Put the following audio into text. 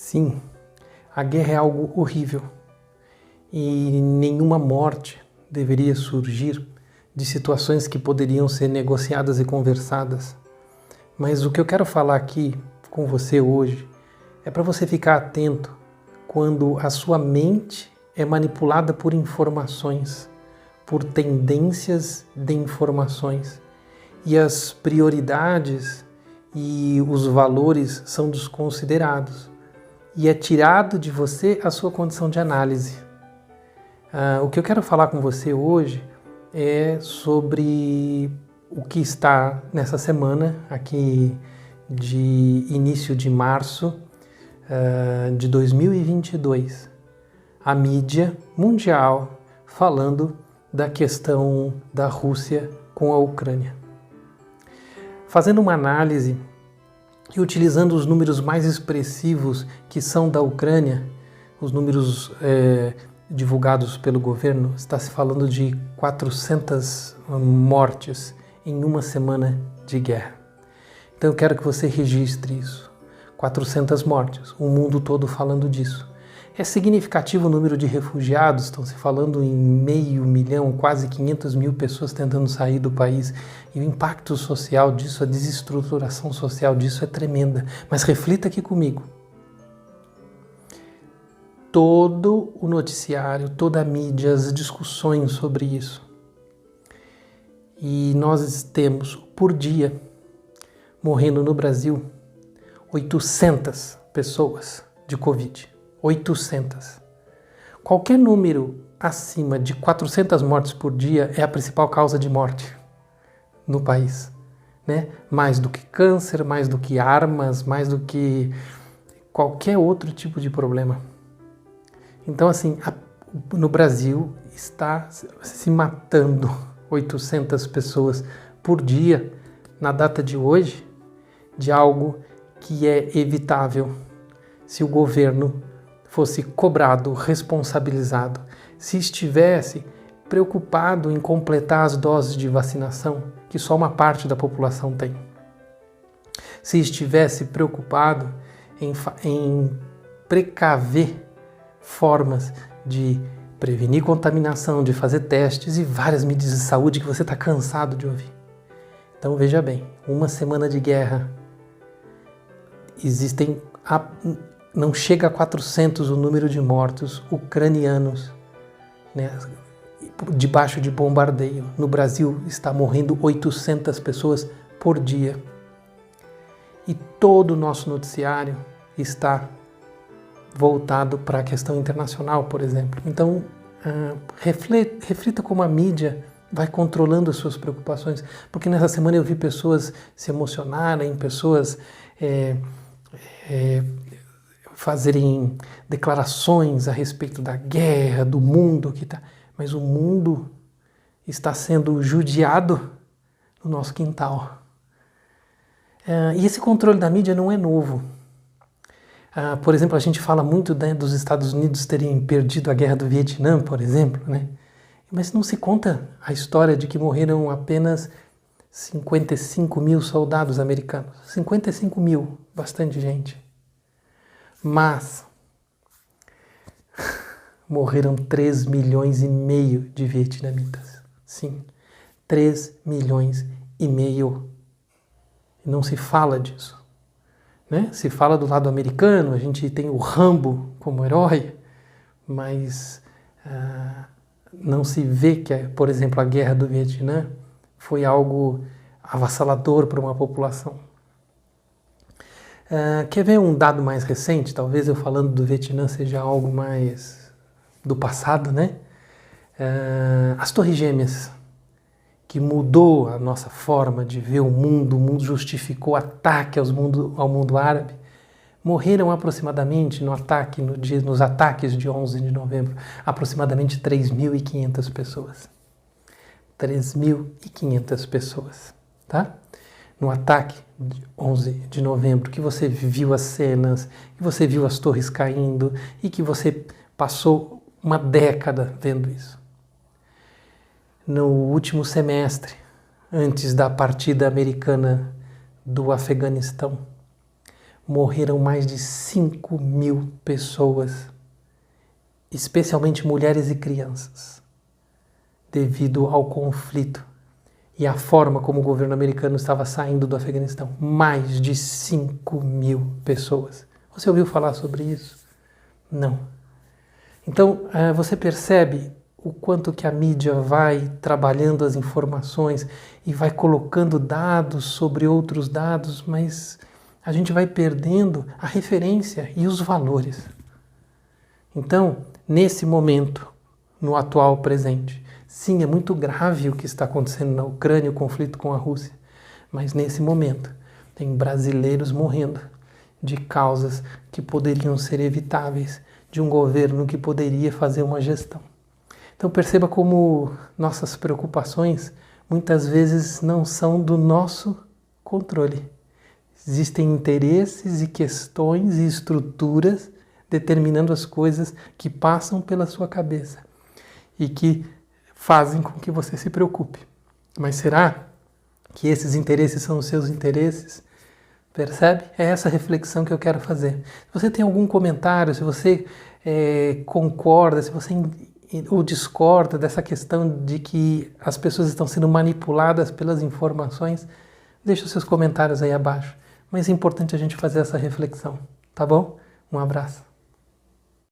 Sim, a guerra é algo horrível e nenhuma morte deveria surgir de situações que poderiam ser negociadas e conversadas. Mas o que eu quero falar aqui com você hoje é para você ficar atento quando a sua mente é manipulada por informações, por tendências de informações, e as prioridades e os valores são desconsiderados e é tirado de você a sua condição de análise. O que eu quero falar com você hoje é sobre o que está nessa semana aqui de início de março de 2022. A mídia mundial falando da questão da Rússia com a Ucrânia. Fazendo uma análise e utilizando os números mais expressivos que são da Ucrânia, os números divulgados pelo governo, está se falando de 400 mortes em uma semana de guerra. Então eu quero que você registre isso. 400 mortes, o mundo todo falando disso. É significativo o número de refugiados, estão se falando em 500 mil, quase 500 mil pessoas tentando sair do país. E o impacto social disso, a desestruturação social disso é tremenda. Mas reflita aqui comigo. Todo o noticiário, toda a mídia, as discussões sobre isso. E nós temos, por dia, morrendo no Brasil, 800 pessoas de Covid. 800. Qualquer número acima de 400 mortes por dia é a principal causa de morte no país, né? Mais do que câncer, mais do que armas, mais do que qualquer outro tipo de problema. Então, assim, no Brasil está se matando 800 pessoas por dia na data de hoje de algo que é evitável se o governo fosse cobrado, responsabilizado, se estivesse preocupado em completar as doses de vacinação que só uma parte da população tem. Se estivesse preocupado em precaver formas de prevenir contaminação, de fazer testes e várias medidas de saúde que você está cansado de ouvir. Então veja bem, uma semana de guerra, não chega a 400 o número de mortos ucranianos, né, debaixo de bombardeio. No Brasil está morrendo 800 pessoas por dia. E todo o nosso noticiário está voltado para a questão internacional, por exemplo. Então, reflita como a mídia vai controlando as suas preocupações, porque nessa semana eu vi pessoas se emocionarem, pessoas fazerem declarações a respeito da guerra, do mundo que está, mas o mundo está sendo judiado no nosso quintal. E esse controle da mídia não é novo. Por exemplo, a gente fala muito, né, dos Estados Unidos terem perdido a guerra do Vietnã, por exemplo, né? Mas não se conta a história de que morreram apenas 55 mil soldados americanos. 55 mil, bastante gente. Mas morreram 3,5 milhões de vietnamitas. Sim, 3,5 milhões. E não se fala disso, né? Se fala do lado americano, a gente tem o Rambo como herói, mas não se vê que, por exemplo, a guerra do Vietnã foi algo avassalador para uma população. Quer ver um dado mais recente? Talvez eu falando do Vietnã seja algo mais do passado, né? As Torres Gêmeas, que mudou a nossa forma de ver o mundo justificou ataque ao mundo árabe, morreram aproximadamente nos ataques de 11 de novembro, aproximadamente 3.500 pessoas. 3.500 pessoas, tá? No ataque de 11 de novembro, que você viu as cenas, que você viu as torres caindo e que você passou uma década vendo isso. No último semestre, antes da partida americana do Afeganistão, morreram mais de 5.000 pessoas, especialmente mulheres e crianças, devido ao conflito e à forma como o governo americano estava saindo do Afeganistão. Mais de 5.000 pessoas. Você ouviu falar sobre isso? Não. Então, você percebe o quanto que a mídia vai trabalhando as informações e vai colocando dados sobre outros dados, mas a gente vai perdendo a referência e os valores. Então, nesse momento, no atual presente, sim, é muito grave o que está acontecendo na Ucrânia, o conflito com a Rússia, mas nesse momento tem brasileiros morrendo de causas que poderiam ser evitáveis, de um governo que poderia fazer uma gestão. Então perceba como nossas preocupações muitas vezes não são do nosso controle. Existem interesses e questões e estruturas determinando as coisas que passam pela sua cabeça e que fazem com que você se preocupe. Mas será que esses interesses são os seus interesses? Percebe? É essa reflexão que eu quero fazer. Se você tem algum comentário, se você concorda, se você ou discorda dessa questão de que as pessoas estão sendo manipuladas pelas informações, deixa os seus comentários aí abaixo. Mas é importante a gente fazer essa reflexão, tá bom? Um abraço.